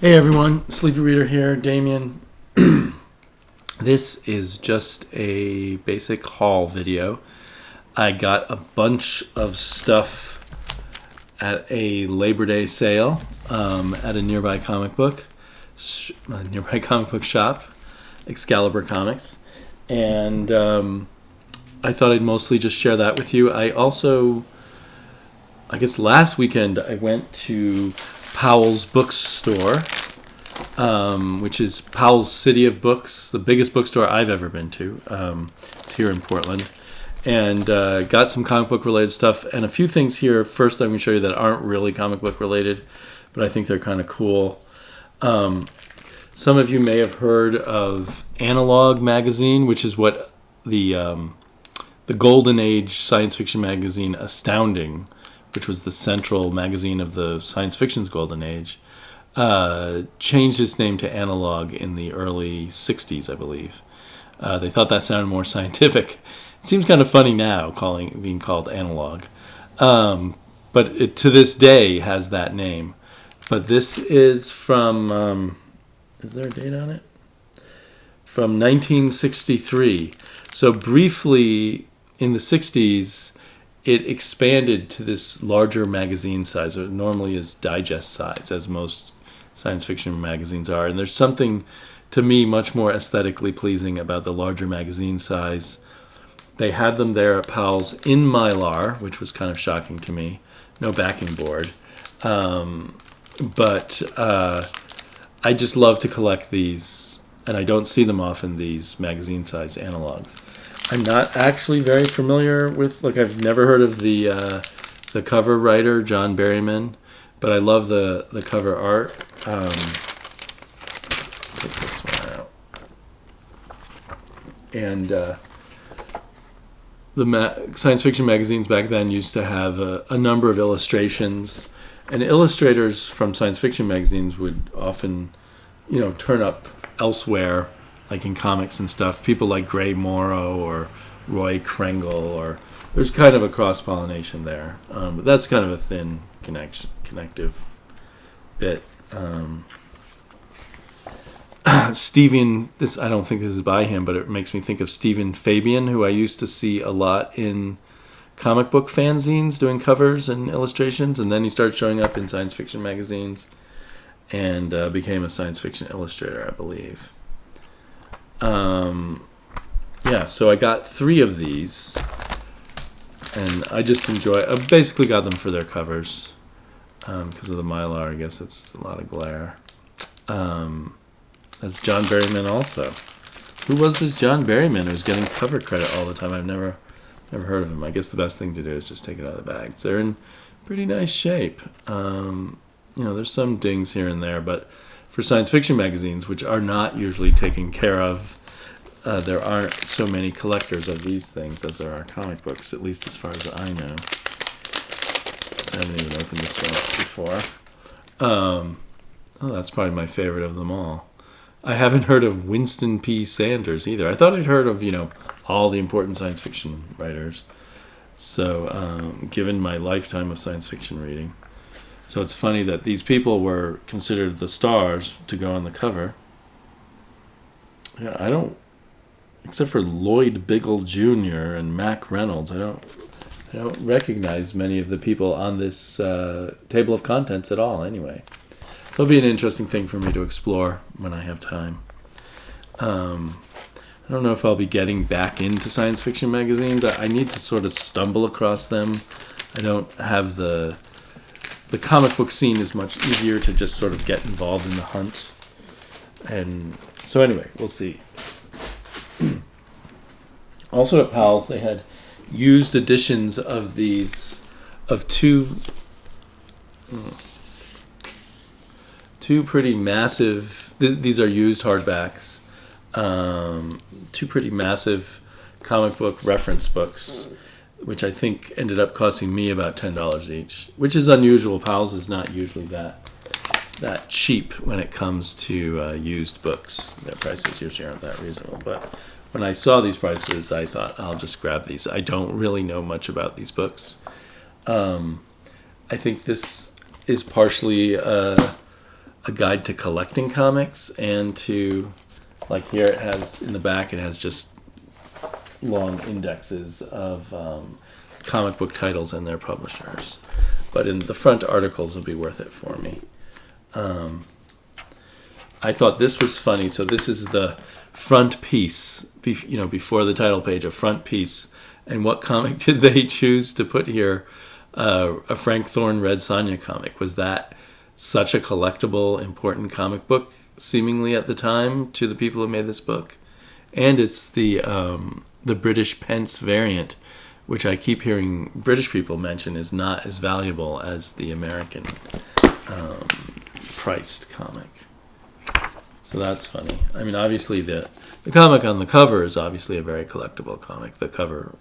Hey everyone, Sleepy Reader here, Damien. This is just a basic haul video. I got a bunch of stuff at a Labor Day sale at a nearby comic book shop, Excalibur Comics, and I thought I'd mostly just share that with you. I guess last weekend I went to Powell's Bookstore, which is Powell's City of Books, the biggest bookstore I've ever been to. It's here in Portland. And got some comic book related stuff and a few things here. First, I'm going to show you that aren't really comic book related, but I think they're kind of cool. Some of you may have heard of Analog magazine, which is what the Golden Age science fiction magazine Astounding, which was the central magazine of the science fiction's golden age, changed its name to Analog in the early 60s, I believe. They thought that sounded more scientific. It seems kind of funny now being called Analog. But it, to this day, has that name. But this is from, is there a date on it? From 1963. So briefly, in the 60s, it expanded to this larger magazine size. It normally is digest size, as most science fiction magazines are. And there's something, to me, much more aesthetically pleasing about the larger magazine size. They had them there at Powell's in Mylar, which was kind of shocking to me. No backing board. But I just love to collect these, and I don't see them often, these magazine size analogs. I'm not actually very familiar with, I've never heard of the cover writer, John Berryman, but I love the cover art. Take this one out. And science fiction magazines back then used to have a number of illustrations, and illustrators from science fiction magazines would often, turn up elsewhere, like in comics and stuff. People like Gray Morrow or Roy Krengle, or there's kind of a cross-pollination there. But that's kind of a thin connective bit. Stephen, I don't think this is by him, but it makes me think of Stephen Fabian, who I used to see a lot in comic book fanzines doing covers and illustrations, and then he started showing up in science fiction magazines and became a science fiction illustrator, I believe. So I got 3 of these, and I just I basically got them for their covers because of the Mylar. I guess it's a lot of glare. That's John Berryman also. Who was this John Berryman who's getting cover credit all the time? I've never heard of him. I guess the best thing to do is just take it out of the bags. They're in pretty nice shape. There's some dings here and there, but for science fiction magazines, which are not usually taken care of, there aren't so many collectors of these things as there are comic books, at least as far as I know. I haven't even opened this one up before. That's probably my favorite of them all. I haven't heard of Winston P. Sanders either. I thought I'd heard of, all the important science fiction writers. So, given my lifetime of science fiction reading. So it's funny that these people were considered the stars to go on the cover. Yeah, except for Lloyd Biggle Jr. and Mac Reynolds, I don't recognize many of the people on this table of contents at all anyway. So it'll be an interesting thing for me to explore when I have time. I don't know if I'll be getting back into science fiction magazines. I need to sort of stumble across them. I don't have the comic book scene is much easier to just sort of get involved in the hunt. And so anyway, we'll see. Also at Powell's, they had used editions of two pretty massive, these are used hardbacks, 2 pretty massive comic book reference books, which I think ended up costing me about $10 each, which is unusual. Powell's is not usually that cheap when it comes to used books. Their prices usually aren't that reasonable, but when I saw these prices, I thought I'll just grab these. I don't really know much about these books. I think this is partially a guide to collecting comics and to, like here it has, in the back it has just long indexes of comic book titles and their publishers. But in the front articles will be worth it for me. I thought this was funny. So this is the front piece, before the title page, a front piece. And what comic did they choose to put here? A Frank Thorne Red Sonja comic. Was that such a collectible, important comic book, seemingly at the time, to the people who made this book? And it's the British pence variant, which I keep hearing British people mention is not as valuable as the American priced comic. So that's funny. I mean, obviously the comic on the cover is obviously a very collectible comic. The cover,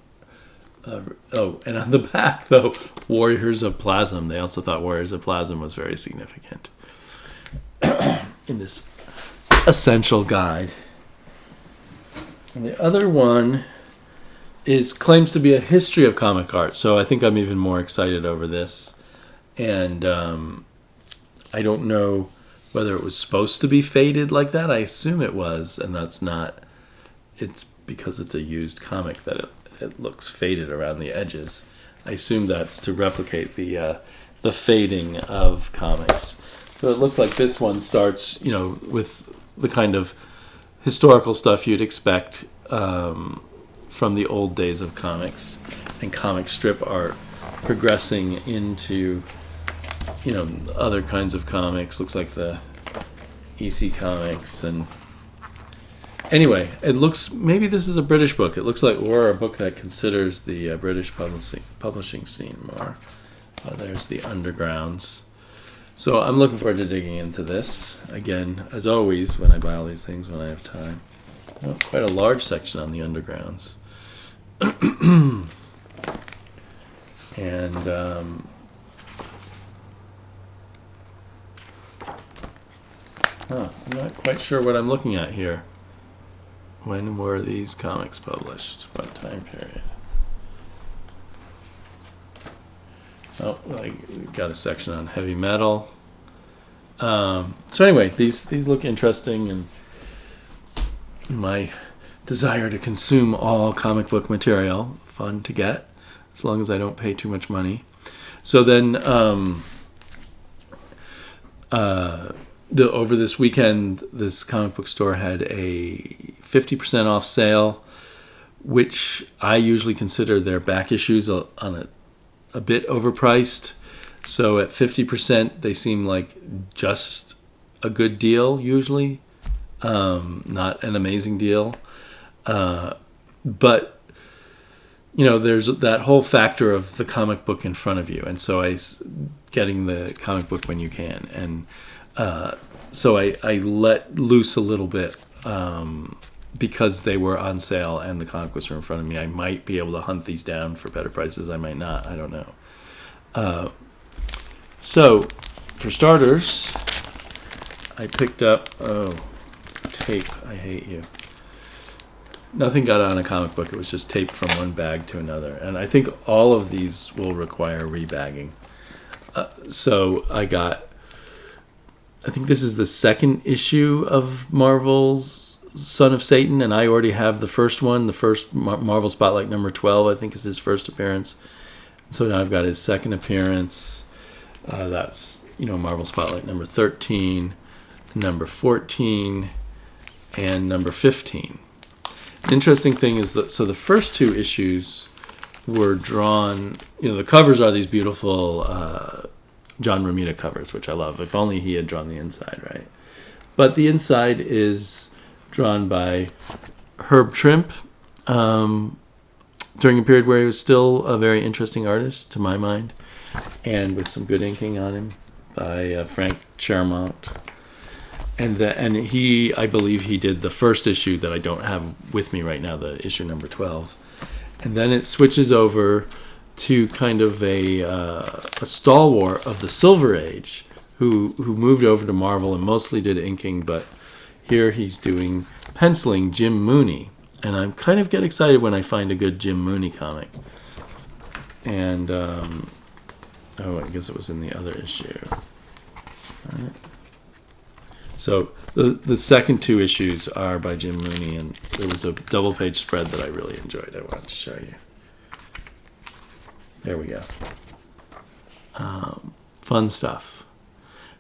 and on the back, though, Warriors of Plasm. They also thought Warriors of Plasm was very significant in this essential guide. And the other one claims to be a history of comic art. So I think I'm even more excited over this. And I don't know whether it was supposed to be faded like that. I assume it was, and that's not. It's because it's a used comic that it looks faded around the edges. I assume that's to replicate the fading of comics. So it looks like this one starts, with the kind of historical stuff you'd expect from the old days of comics and comic strip art, progressing into other kinds of comics. Looks like the EC Comics. And anyway, it looks, maybe this is a British book. It looks like, or a book that considers the British publishing scene more. There's the Undergrounds. So I'm looking forward to digging into this again, as always, when I buy all these things when I have time. Quite a large section on the Undergrounds. And I'm not quite sure what I'm looking at here. When were these comics published? What time period? Oh, I got a section on heavy metal. So anyway, these look interesting, and my desire to consume all comic book material, fun to get, as long as I don't pay too much money. So then, over this weekend, this comic book store had a 50% off sale, which I usually consider their back issues on a bit overpriced. So at 50%, they seem like just a good deal usually, not an amazing deal. But there's that whole factor of the comic book in front of you, and so getting the comic book when you can, and so I let loose a little bit because they were on sale and the comic books were in front of me. I might be able to hunt these down for better prices. I might not. I don't know. So, for starters, I picked up tape. I hate you. Nothing got on a comic book. It was just tape from one bag to another. And I think all of these will require rebagging. So I think this is the second issue of Marvel's Son of Satan, and I already have the first one. The first Marvel Spotlight number 12, I think, is his first appearance. So now I've got his second appearance. That's, Marvel Spotlight number 13, number 14, and number 15. The interesting thing is that, so the first two issues were drawn, the covers are these beautiful John Romita covers, which I love. If only he had drawn the inside, right? But the inside is drawn by Herb Trimpe, during a period where he was still a very interesting artist, to my mind, and with some good inking on him by Frank Chermont. And he, I believe he did the first issue that I don't have with me right now, the issue number 12. And then it switches over to kind of a stalwart of the Silver Age who moved over to Marvel and mostly did inking, but here he's doing penciling, Jim Mooney. And I kind of get excited when I find a good Jim Mooney comic. And, I guess it was in the other issue. All right. So the second two issues are by Jim Mooney, and there was a double-page spread that I really enjoyed. I wanted to show you. There we go. Fun stuff.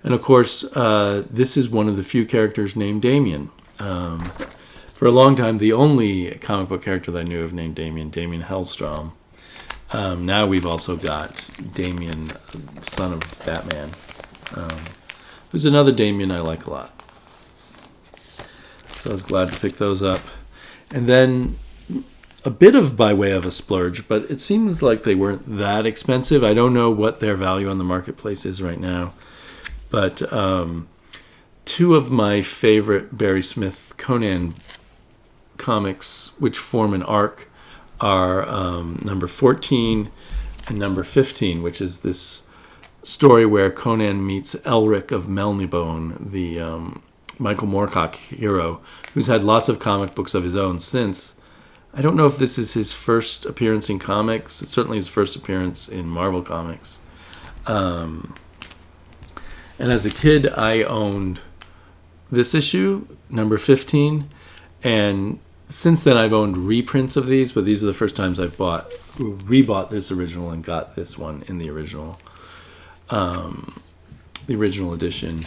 And of course, this is one of the few characters named Damien. For a long time, the only comic book character that I knew of named Damien Hellstrom. Now we've also got Damien, son of Batman. There's another Damien I like a lot. So I was glad to pick those up. And then a bit of by way of a splurge, but it seems like they weren't that expensive. I don't know what their value on the marketplace is right now. But two of my favorite Barry Smith Conan comics, which form an arc, are number 14 and number 15, which is this story where Conan meets Elric of Melnibone, the Michael Moorcock hero, who's had lots of comic books of his own since. I don't know if this is his first appearance in comics. It's certainly his first appearance in Marvel Comics. And as a kid, I owned this issue, number 15, and since then I've owned reprints of these, but these are the first times I've rebought this original and got this one in the original edition.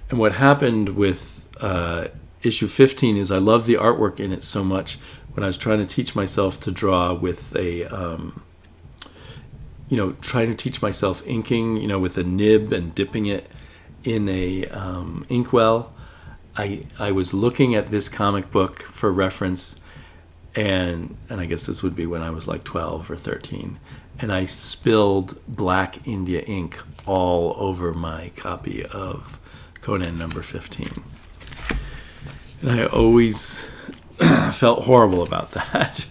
And what happened with issue 15 is I love the artwork in it so much. When I was trying to teach myself to draw with a, trying to teach myself inking, with a nib and dipping it in a inkwell, I was looking at this comic book for reference, and I guess this would be when I was like 12 or 13, and I spilled black India ink all over my copy of Conan number 15. And I always felt horrible about that.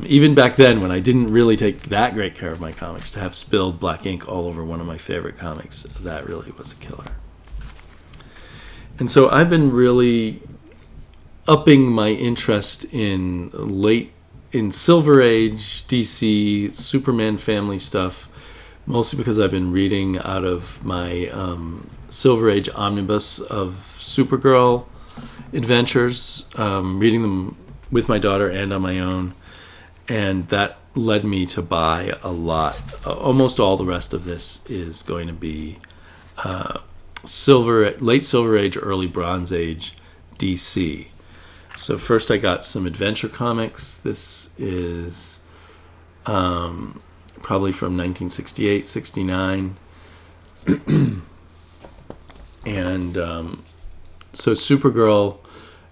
Even back then, when I didn't really take that great care of my comics, to have spilled black ink all over one of my favorite comics, that really was a killer. And so I've been really upping my interest in Silver Age, DC, Superman family stuff, mostly because I've been reading out of my Silver Age omnibus of Supergirl adventures, reading them with my daughter and on my own, and that led me to buy a lot. Almost all the rest of this is going to be late Silver Age, early Bronze Age DC. So first I got some adventure comics. This is probably from 1968, 69. And so Supergirl,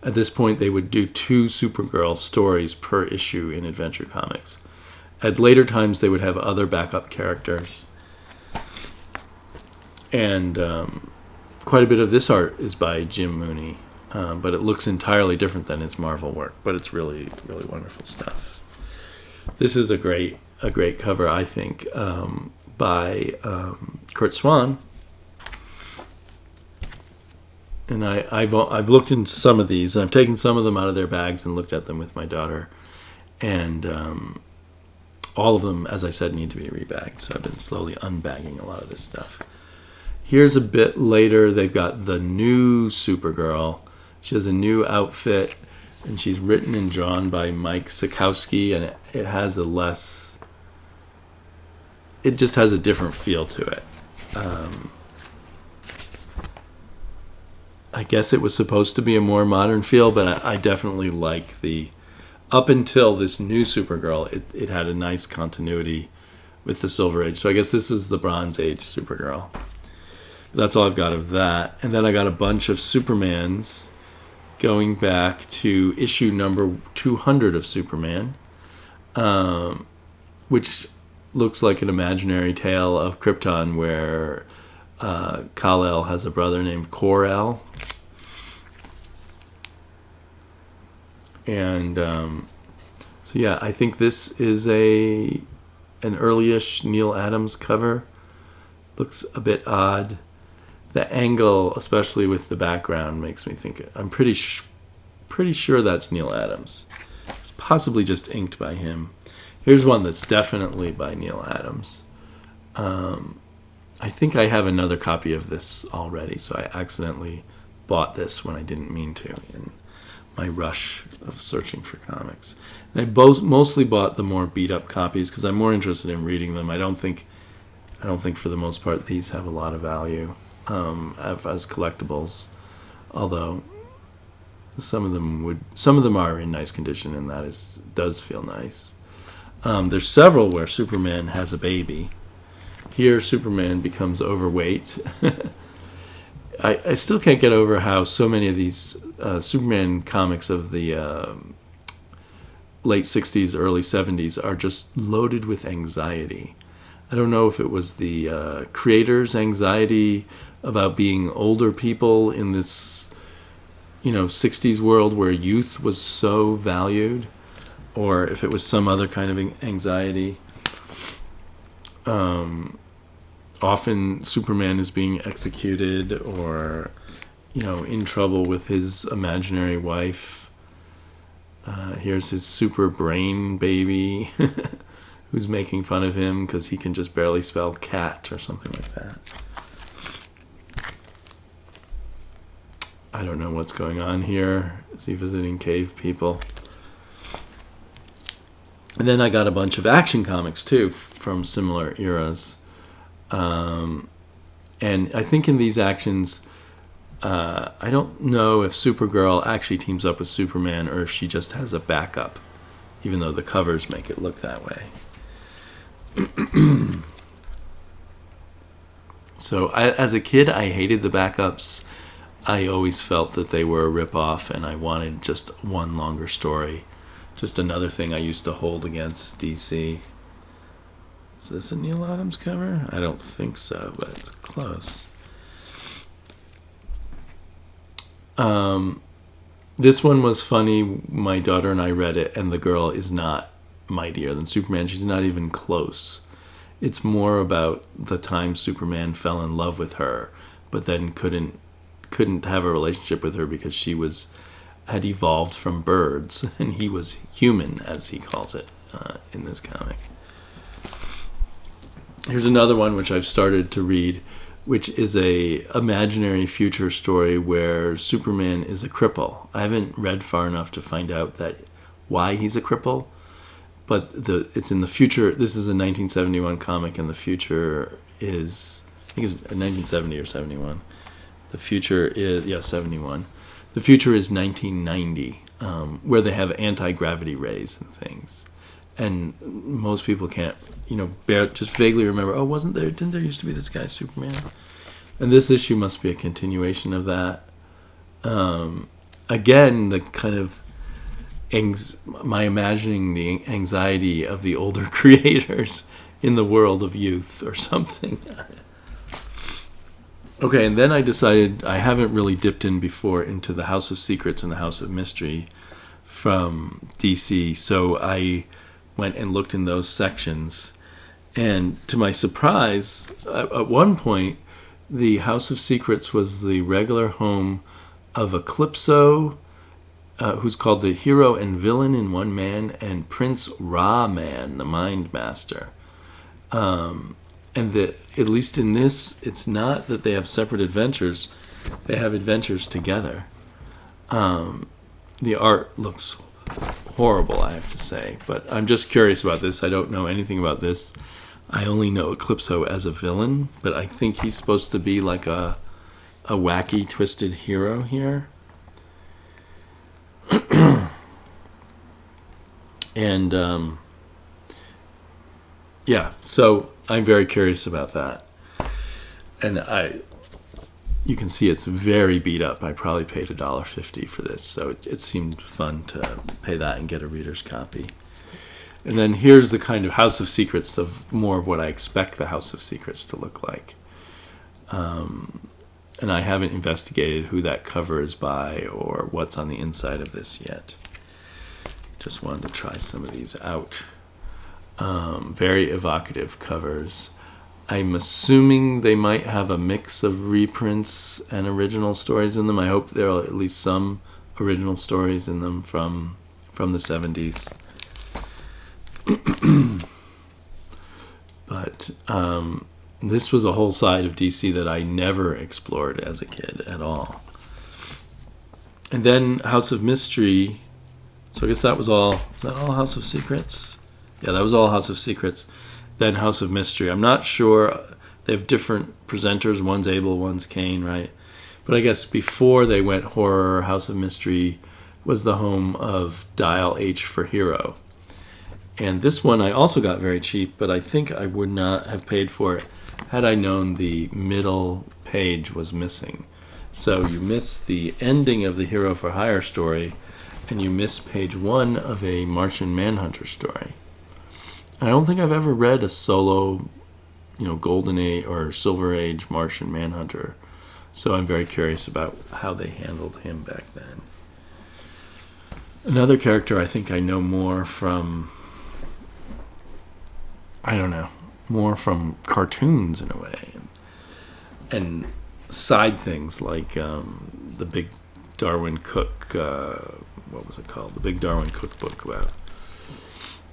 at this point they would do 2 Supergirl stories per issue in adventure comics. At later times they would have other backup characters. And quite a bit of this art is by Jim Mooney, but it looks entirely different than its Marvel work, but it's really, really wonderful stuff. This is a great cover, I think, by Kurt Swan. And I've looked into some of these, and I've taken some of them out of their bags and looked at them with my daughter, and all of them, as I said, need to be rebagged. So I've been slowly unbagging a lot of this stuff. Here's a bit later. They've got the new Supergirl. She has a new outfit, and she's written and drawn by Mike Sikowski, and it has it just has a different feel to it. I guess it was supposed to be a more modern feel, but I definitely like up until this new Supergirl, it had a nice continuity with the Silver Age. So I guess this is the Bronze Age Supergirl. That's all I've got of that. And then I got a bunch of Supermans going back to issue number 200 of Superman, which looks like an imaginary tale of Krypton where Kal-El has a brother named Kor-El. And so yeah, I think this is an early-ish Neil Adams cover. Looks a bit odd. The angle, especially with the background, makes me think. I'm pretty sure that's Neil Adams. It's possibly just inked by him. Here's one that's definitely by Neil Adams. I think I have another copy of this already, so I accidentally bought this when I didn't mean to in my rush of searching for comics. And I mostly bought the more beat up copies because I'm more interested in reading them. I don't think for the most part these have a lot of value as collectibles, although some of them are in nice condition, and does feel nice. There's several where Superman has a baby. Here, Superman becomes overweight. I still can't get over how so many of these Superman comics of the late 60s, early 70s are just loaded with anxiety. I don't know if it was the creator's anxiety about being older people in this 60s world where youth was so valued, or if it was some other kind of anxiety. Often Superman is being executed or, in trouble with his imaginary wife. Here's his super brain baby who's making fun of him because he can just barely spell cat or something like that. I don't know what's going on here. Is he visiting cave people? And then I got a bunch of Action Comics too from similar eras. And I think in these Actions, I don't know if Supergirl actually teams up with Superman or if she just has a backup, even though the covers make it look that way. So as a kid, I hated the backups. I always felt that they were a ripoff, and I wanted just one longer story. Just another thing I used to hold against DC. Is this a Neil Adams cover? I don't think so, but it's close. This one was funny. My daughter and I read it, and the girl is not mightier than Superman. She's not even close. It's more about the time Superman fell in love with her, but then couldn't have a relationship with her because she had evolved from birds, and he was human, as he calls it in this comic. Here's another one which I've started to read, which is a imaginary future story where Superman is a cripple. I haven't read far enough to find out why he's a cripple, but it's in the future. This is a 1971 comic, and the future is, I think it's 1970 or 71. The future is, 71. The future is 1990, where they have anti-gravity rays and things. And most people can't, just vaguely remember, didn't there used to be this guy, Superman? And this issue must be a continuation of that. Again, the kind of, my imagining the anxiety of the older creators in the world of youth or something. Okay, and then I decided I haven't really dipped in before into the House of Secrets and the House of Mystery from DC, so I went and looked in those sections. And to my surprise, at one point, the House of Secrets was the regular home of Eclipso, who's called the hero and villain in one man, and Prince Ra-Man, the Mind Master. And at least in this, it's not that they have separate adventures. They have adventures together. The art looks horrible, I have to say. But I'm just curious about this. I don't know anything about this. I only know Eclipso as a villain, but I think he's supposed to be like a wacky, twisted hero here. And, so I'm very curious about that. And you can see it's very beat up. I probably paid $1.50 for this, so it seemed fun to pay that and get a reader's copy. And then here's the kind of House of Secrets, more of what I expect the House of Secrets to look like. And I haven't investigated who that cover is by or what's on the inside of this yet. Just wanted to try some of these out. Very evocative covers. I'm assuming they might have a mix of reprints and original stories in them. I hope there are at least some original stories in them from the 70s. But this was a whole side of DC that I never explored as a kid at all. And then House of Mystery. So I guess that was all. Was that all House of Secrets? Yeah, that was all House of Secrets. Then House of Mystery. I'm not sure. They have different presenters. One's Abel, one's Cain, right? But I guess before they went horror, House of Mystery was the home of Dial H for Hero. And this one I also got very cheap, but I think I would not have paid for it had I known the middle page was missing. So you miss the ending of the Hero for Hire story, and you miss page 1 of a Martian Manhunter story. I don't think I've ever read a solo, Golden Age or Silver Age Martian Manhunter. So I'm very curious about how they handled him back then. Another character I think I know more from, more from cartoons in a way. And side things like the Big Darwin Cook, what was it called? The Big Darwin Cookbook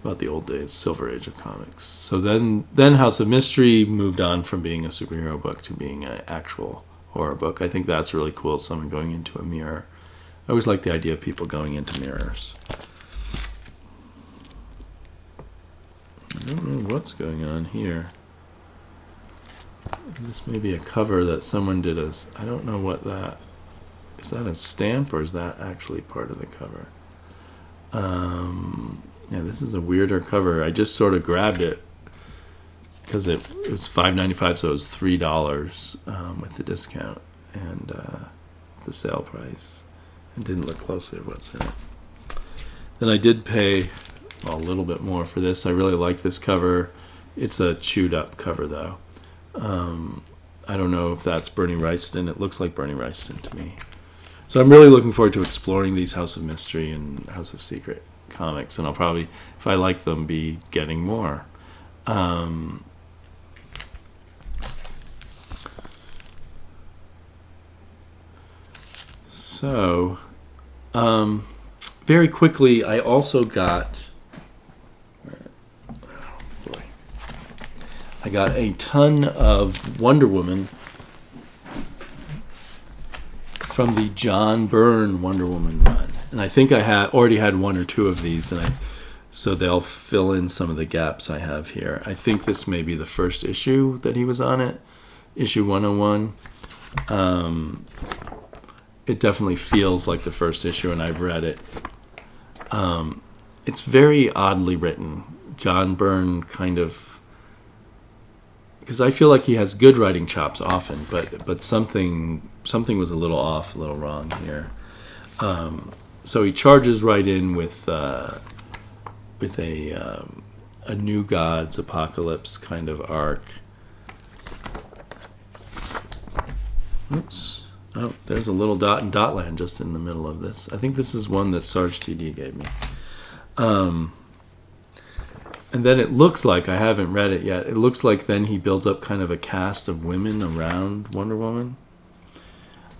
about the old days, Silver Age of comics. So then House of Mystery moved on from being a superhero book to being an actual horror book. I think that's really cool, someone going into a mirror. I always like the idea of people going into mirrors. I don't know what's going on here. This may be a cover that someone did I don't know what that... Is that a stamp or is that actually part of the cover? Yeah, this is a weirder cover. I just sort of grabbed it because it was $5.95, so it was $3 with the discount and the sale price. I didn't look closely at what's in it. Then I did pay a little bit more for this. I really like this cover. It's a chewed up cover though. I don't know if that's Bernie Wrightson. It looks like Bernie Wrightson to me. So I'm really looking forward to exploring these House of Mystery and House of Secret comics, and I'll probably, if I like them, be getting more. So, very quickly, I also got... I got a ton of Wonder Woman from the John Byrne Wonder Woman run. And I think I already had one or two of these, so they'll fill in some of the gaps I have here. I think this may be the first issue that he was on it, issue 101. It definitely feels like the first issue, and I've read it. It's very oddly written. John Byrne kind of... Because I feel like he has good writing chops often, but something was a little off, a little wrong here. So he charges right in with a New Gods apocalypse kind of arc. Oops. Oh, there's a little dot in Dotland just in the middle of this. I think this is one that Sarge TD gave me. And then it looks like, I haven't read it yet, it looks like then he builds up kind of a cast of women around Wonder Woman.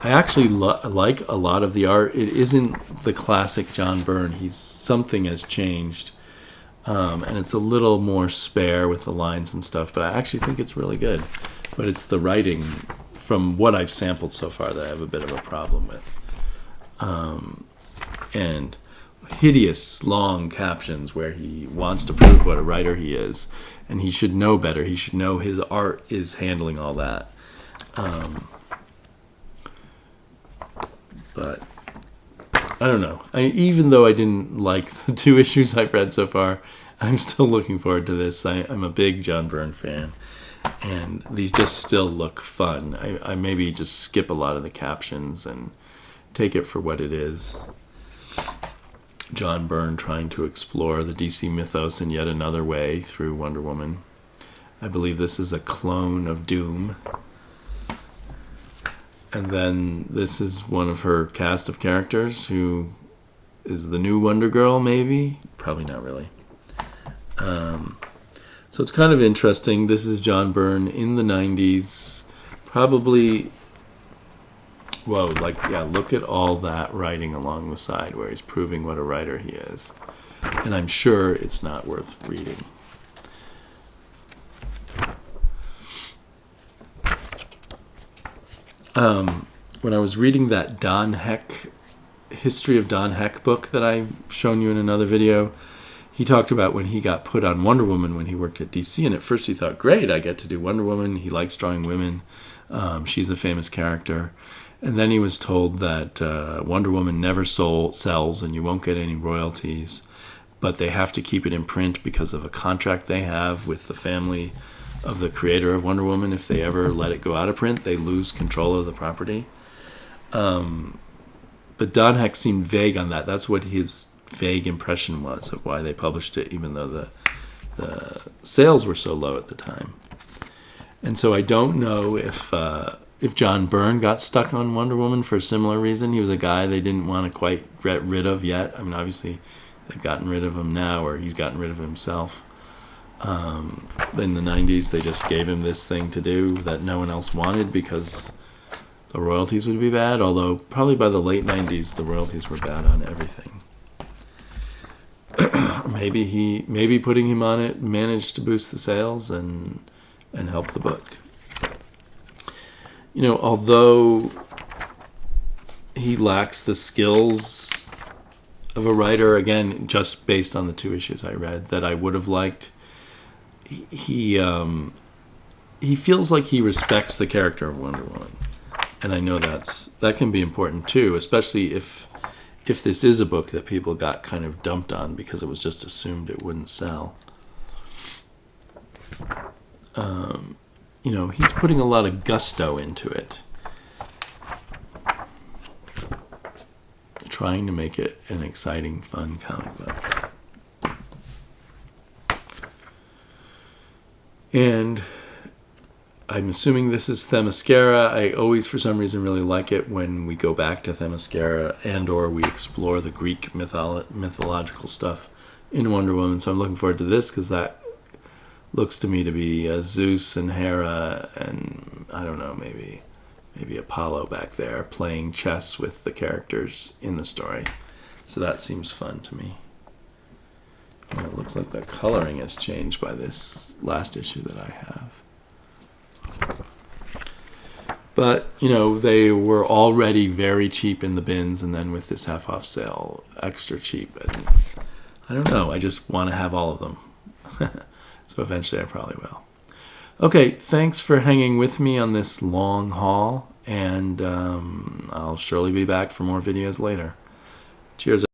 I actually like a lot of the art. It isn't the classic John Byrne. Something has changed. And it's a little more spare with the lines and stuff, but I actually think it's really good. But it's the writing, from what I've sampled so far, that I have a bit of a problem with. And hideous long captions where he wants to prove what a writer he is, and he should know better. He should know his art is handling all that. But I don't know. Even though I didn't like the 2 issues I've read so far, I'm still looking forward to this. I'm a big John Byrne fan, and these just still look fun. I maybe just skip a lot of the captions and take it for what it is. John Byrne trying to explore the DC mythos in yet another way through Wonder Woman. I believe this is a clone of Doom. And then this is one of her cast of characters who is the new Wonder Girl, maybe? Probably not really. So it's kind of interesting. This is John Byrne in the 90s. Probably... Whoa, look at all that writing along the side where he's proving what a writer he is. And I'm sure it's not worth reading. When I was reading that Don Heck History of Don Heck book that I've shown you in another video, he talked about when he got put on Wonder Woman when he worked at DC, and at first he thought, great, I get to do Wonder Woman. He likes drawing women. She's a famous character. And then he was told that Wonder Woman never sells and you won't get any royalties, but they have to keep it in print because of a contract they have with the family of the creator of Wonder Woman. If they ever let it go out of print, they lose control of the property. But Don Heck seemed vague on that. That's what his vague impression was of why they published it, even though the sales were so low at the time. And so I don't know if John Byrne got stuck on Wonder Woman for a similar reason. He was a guy they didn't want to quite get rid of yet. I mean, obviously they've gotten rid of him now, or he's gotten rid of himself. In the 90s, they just gave him this thing to do that no one else wanted because the royalties would be bad, although probably by the late 90s, the royalties were bad on everything. maybe putting him on it managed to boost the sales and help the book. You know, although he lacks the skills of a writer, again, just based on the 2 issues I read that I would have liked, he feels like he respects the character of Wonder Woman. And I know that can be important too, especially if this is a book that people got kind of dumped on because it was just assumed it wouldn't sell. You know, he's putting a lot of gusto into it, trying to make it an exciting, fun comic book. And I'm assuming this is Themyscira. I always, for some reason, really like it when we go back to Themyscira and or we explore the Greek mythological stuff in Wonder Woman. So I'm looking forward to this because that looks to me to be Zeus and Hera and, I don't know, maybe Apollo back there playing chess with the characters in the story. So that seems fun to me. And it looks like the coloring has changed by this last issue that I have. But, you know, they were already very cheap in the bins, and then with this half-off sale, extra cheap. And I don't know, I just want to have all of them. So eventually I probably will. Okay, thanks for hanging with me on this long haul, and I'll surely be back for more videos later. Cheers.